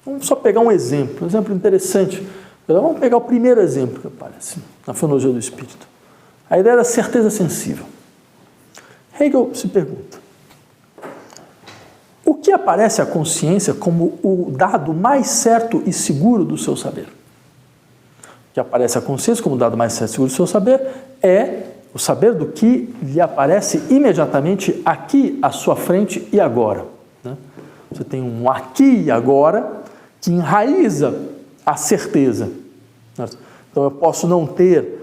Vamos só pegar um exemplo interessante. Vamos pegar o primeiro exemplo que aparece na Fenomenologia do Espírito. A ideia da certeza sensível. Hegel se pergunta: o que aparece à consciência como o dado mais certo e seguro do seu saber? O que aparece à consciência como o dado mais certo e seguro do seu saber é o saber do que lhe aparece imediatamente aqui à sua frente e agora. Você tem um aqui e agora que enraiza a certeza. Então eu posso não ter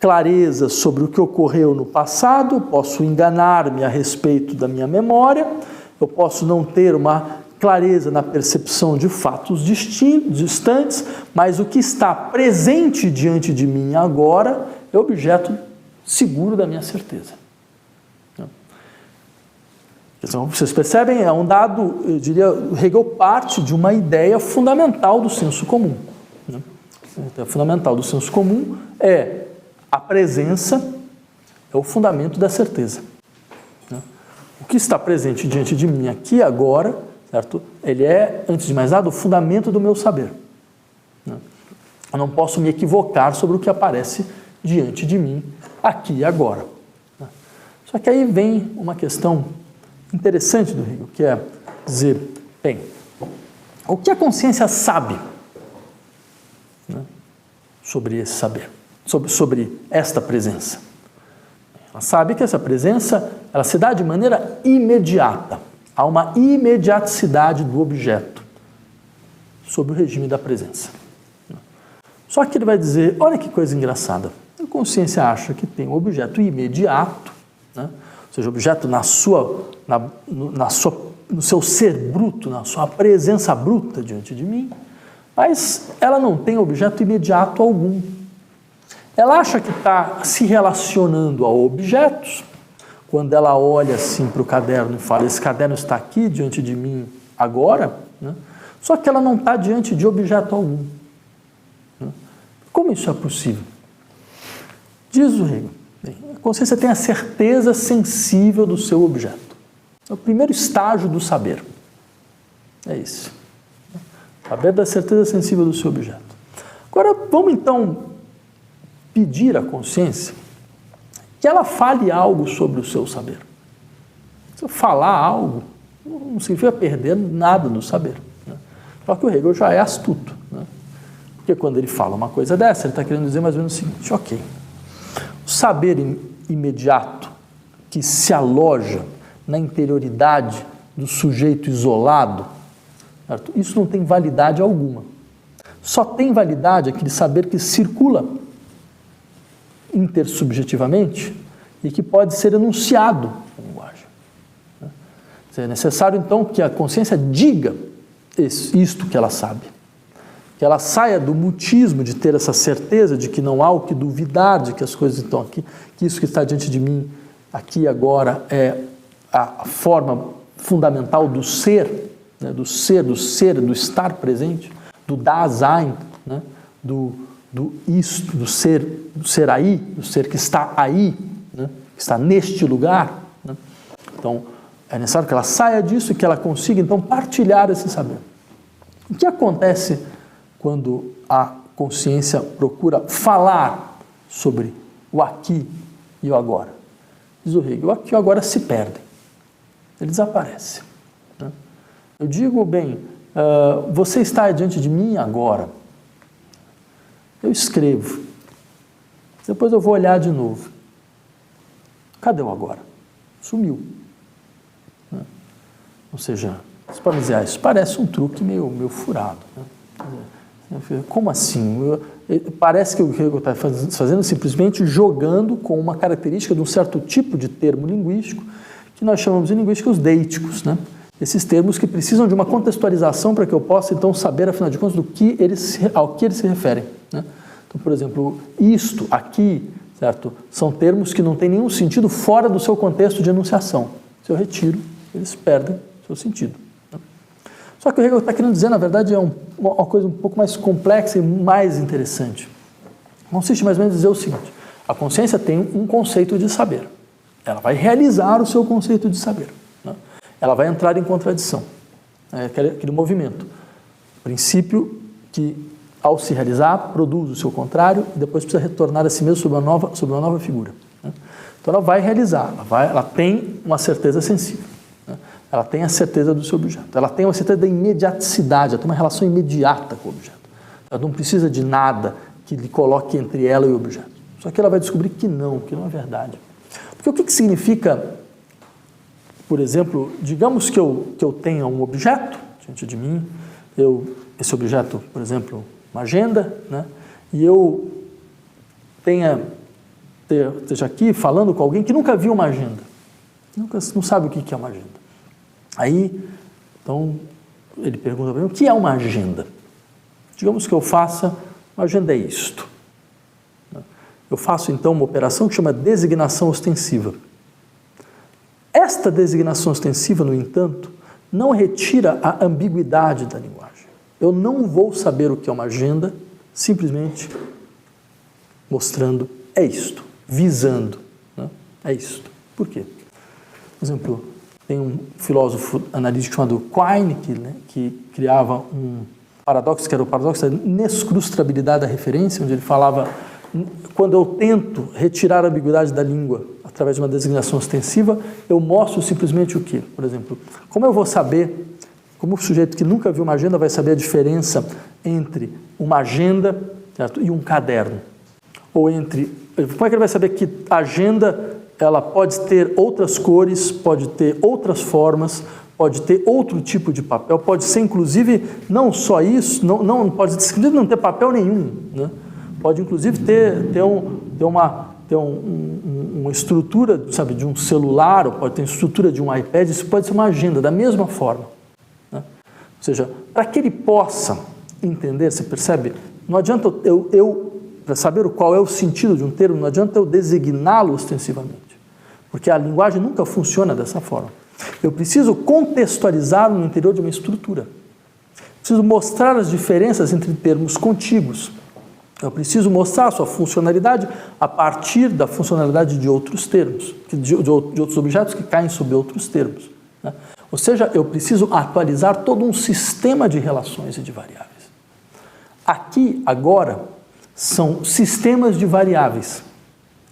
clareza sobre o que ocorreu no passado, posso enganar-me a respeito da minha memória, eu posso não ter uma clareza na percepção de fatos distantes, mas o que está presente diante de mim agora é objeto seguro da minha certeza. Então, vocês percebem, é um dado, eu diria, Hegel parte de uma ideia fundamental do senso comum. A ideia fundamental do senso comum é a presença, é o fundamento da certeza. O que está presente diante de mim aqui e agora, certo? Ele é, antes de mais nada, o fundamento do meu saber. Eu não posso me equivocar sobre o que aparece diante de mim aqui e agora. Só que aí vem uma questão interessante do Hegel, que é dizer, bem, o que a consciência sabe sobre esse saber, sobre esta presença? Ela sabe que essa presença ela se dá de maneira imediata. Há uma imediaticidade do objeto sob o regime da presença. Só que ele vai dizer, olha que coisa engraçada, a consciência acha que tem um objeto imediato, ou seja, o objeto no seu ser bruto, na sua presença bruta diante de mim, mas ela não tem objeto imediato algum. Ela acha que está se relacionando a objetos, quando ela olha assim para o caderno e fala, esse caderno está aqui diante de mim agora, só que ela não está diante de objeto algum. Como isso é possível? Diz o Hegel, a consciência tem a certeza sensível do seu objeto. É o primeiro estágio do saber. É isso. Saber da certeza sensível do seu objeto. Agora, vamos então pedir à consciência que ela fale algo sobre o seu saber. Se eu falar algo, não significa perder nada do saber. Só que o Hegel já é astuto. Porque quando ele fala uma coisa dessa, ele está querendo dizer mais ou menos o seguinte, ok, o saber imediato que se aloja na interioridade do sujeito isolado, certo? Isso não tem validade alguma. Só tem validade aquele saber que circula intersubjetivamente e que pode ser enunciado na linguagem. É necessário, então, que a consciência diga isto que ela sabe. Que ela saia do mutismo de ter essa certeza de que não há o que duvidar, de que as coisas estão aqui, que isso que está diante de mim aqui e agora é a forma fundamental do ser, do estar presente, do Dasein, do isto, do ser aí, do ser que está aí, que está neste lugar. Então, é necessário que ela saia disso e que ela consiga, então, partilhar esse saber. O que acontece quando a consciência procura falar sobre o aqui e o agora? Diz o Hegel, o aqui e o agora se perdem, ele desaparece. Eu digo, bem, você está diante de mim agora, eu escrevo, depois eu vou olhar de novo, cadê o agora? Sumiu. Ou seja, você pode dizer, isso parece um truque meio furado. Como assim? Parece que o Hegel está fazendo simplesmente jogando com uma característica de um certo tipo de termo linguístico que nós chamamos em linguística os deíticos, Esses termos que precisam de uma contextualização para que eu possa, então, saber, afinal de contas, ao que eles se referem. Então, por exemplo, isto, aqui, certo? São termos que não têm nenhum sentido fora do seu contexto de enunciação. Se eu retiro, eles perdem seu sentido. Só que o Hegel está querendo dizer, na verdade, é uma coisa um pouco mais complexa e mais interessante. Consiste mais ou menos em dizer o seguinte, a consciência tem um conceito de saber. Ela vai realizar o seu conceito de saber. Ela vai entrar em contradição. Aquele movimento. Princípio que, ao se realizar, produz o seu contrário e depois precisa retornar a si mesmo sob uma nova figura. Né? Então ela vai realizar, ela tem uma certeza sensível, né? Ela tem a certeza do seu objeto, ela tem uma certeza da imediaticidade, ela tem uma relação imediata com o objeto. Ela não precisa de nada que lhe coloque entre ela e o objeto. Só que ela vai descobrir que não é verdade. Porque o que significa, por exemplo, digamos que eu tenha um objeto diante de mim, esse objeto, por exemplo, uma agenda, né? E eu esteja aqui falando com alguém que nunca viu uma agenda, não sabe o que é uma agenda. Aí, então, ele pergunta para mim, o que é uma agenda? Digamos que eu faça, uma agenda é isto. Eu faço, então, uma operação que chama designação ostensiva. Esta designação ostensiva, no entanto, não retira a ambiguidade da linguagem. Eu não vou saber o que é uma agenda, simplesmente mostrando, é isto, visando, né? É isto. Por quê? Por exemplo, tem um filósofo analítico chamado Quine, que criava um paradoxo, que era o paradoxo da inescrutabilidade da referência, onde ele falava, quando eu tento retirar a ambiguidade da língua através de uma designação ostensiva, eu mostro simplesmente o quê? Por exemplo, como eu vou saber, como o sujeito que nunca viu uma agenda vai saber a diferença entre uma agenda, certo, e um caderno? Ou como é que ele vai saber que a agenda ela pode ter outras cores, pode ter outras formas, pode ter outro tipo de papel, pode ser inclusive não só isso, não pode não ter papel nenhum, né? Pode inclusive ter uma estrutura, sabe, de um celular, ou pode ter a estrutura de um iPad, isso pode ser uma agenda da mesma forma, né? Ou seja, para que ele possa entender, você percebe, não adianta para saber qual é o sentido de um termo, não adianta eu designá-lo ostensivamente, porque a linguagem nunca funciona dessa forma. Eu preciso contextualizá-lo no interior de uma estrutura. Preciso mostrar as diferenças entre termos contíguos. Eu preciso mostrar a sua funcionalidade a partir da funcionalidade de outros termos, de outros objetos que caem sob outros termos, né? Ou seja, eu preciso atualizar todo um sistema de relações e de variáveis. Aqui, agora, são sistemas de variáveis.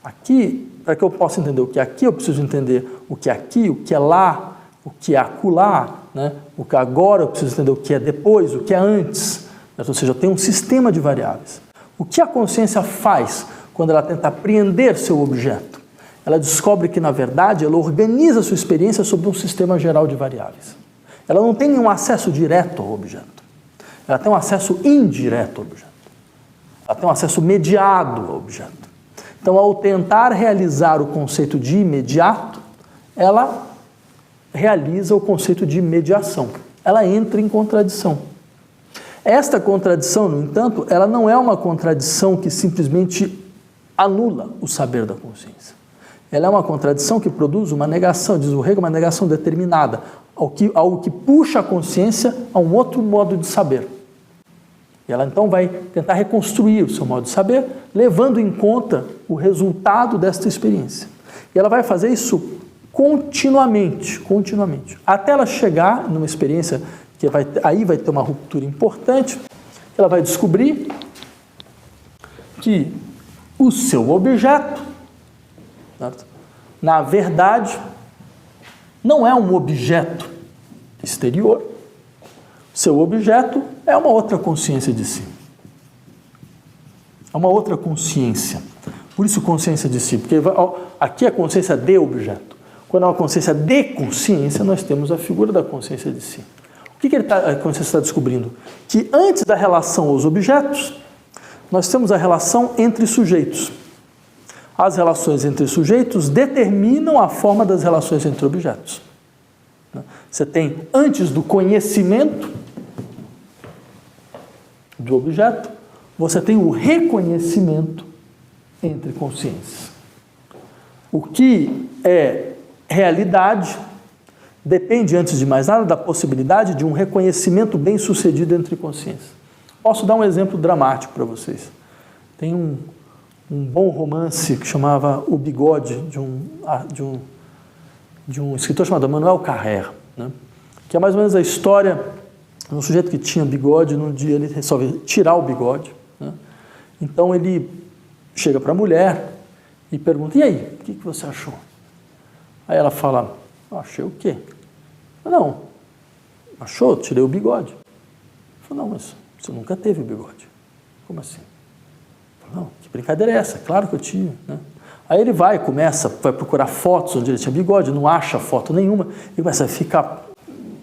Aqui, para que eu possa entender o que é aqui, eu preciso entender o que é aqui, o que é lá, o que é acolá, né? O que é agora, eu preciso entender o que é depois, o que é antes, né? Ou seja, eu tenho um sistema de variáveis. O que a consciência faz quando ela tenta apreender seu objeto? Ela descobre que, na verdade, ela organiza sua experiência sobre um sistema geral de variáveis. Ela não tem nenhum acesso direto ao objeto. Ela tem um acesso indireto ao objeto. Ela tem um acesso mediado ao objeto. Então, ao tentar realizar o conceito de imediato, ela realiza o conceito de mediação. Ela entra em contradição. Esta contradição, no entanto, ela não é uma contradição que simplesmente anula o saber da consciência. Ela é uma contradição que produz uma negação, diz o Hegel, uma negação determinada, algo que puxa a consciência a um outro modo de saber. E ela então vai tentar reconstruir o seu modo de saber, levando em conta o resultado desta experiência. E ela vai fazer isso continuamente, até ela chegar numa experiência que aí vai ter uma ruptura importante, ela vai descobrir que o seu objeto, certo? Na verdade, não é um objeto exterior, seu objeto é uma outra consciência de si. É uma outra consciência. Por isso consciência de si, porque aqui é a consciência de objeto. Quando é uma consciência de consciência, nós temos a figura da consciência de si. O que a consciência está descobrindo? Que antes da relação aos objetos, nós temos a relação entre sujeitos. As relações entre sujeitos determinam a forma das relações entre objetos. Você tem, antes do conhecimento do objeto, você tem o reconhecimento entre consciências. O que é realidade depende, antes de mais nada, da possibilidade de um reconhecimento bem-sucedido entre consciências. Posso dar um exemplo dramático para vocês. Tem um bom romance que chamava O Bigode, de um escritor chamado Manuel Carrère, né? Que é mais ou menos a história Um sujeito que tinha bigode, num dia ele resolve tirar o bigode, né? Então ele chega para a mulher e pergunta, e aí, o que você achou? Aí ela fala, achei o quê? Não, achou? Tirei o bigode. Eu falo, não, mas você nunca teve bigode. Como assim? Eu falo, não, que brincadeira é essa? Claro que eu tive, né? Aí ele vai procurar fotos onde ele tinha bigode, não acha foto nenhuma, e começa a ficar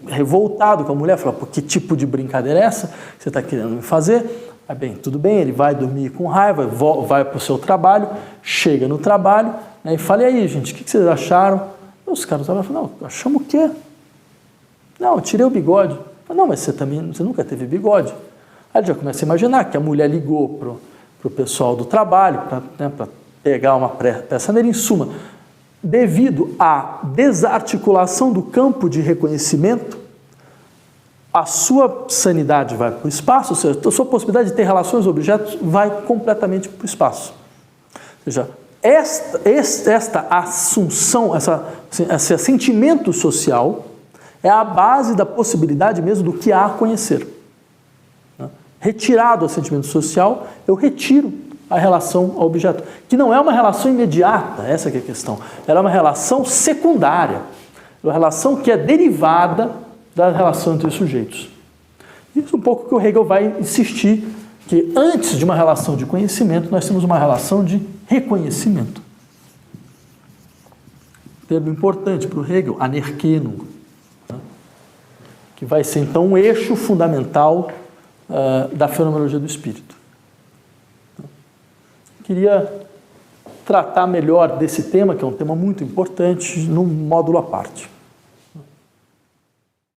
revoltado com a mulher, fala, pô, que tipo de brincadeira é essa que você está querendo me fazer? Aí, bem, tudo bem, ele vai dormir com raiva, vai para o seu trabalho, chega no trabalho, né, e fala, e aí, gente, o que vocês acharam? E os caras falam, não, achamos o quê? Não, eu tirei o bigode. Não, mas você nunca teve bigode. Aí ele já começa a imaginar que a mulher ligou para o pessoal do trabalho, para pegar uma peça nele, em suma, devido à desarticulação do campo de reconhecimento, a sua sanidade vai para o espaço, ou seja, a sua possibilidade de ter relações com objetos vai completamente para o espaço. Ou seja, esta assunção, esse sentimento social é a base da possibilidade mesmo do que há a conhecer. Retirado o sentimento social, eu retiro a relação ao objeto, que não é uma relação imediata, essa que é a questão. Ela é uma relação secundária, uma relação que é derivada da relação entre os sujeitos. Isso é um pouco que o Hegel vai insistir, que antes de uma relação de conhecimento, nós temos uma relação de reconhecimento. Termo importante para o Hegel, Anerkennung, que vai ser então um eixo fundamental da fenomenologia do espírito. Queria tratar melhor desse tema, que é um tema muito importante, num módulo à parte.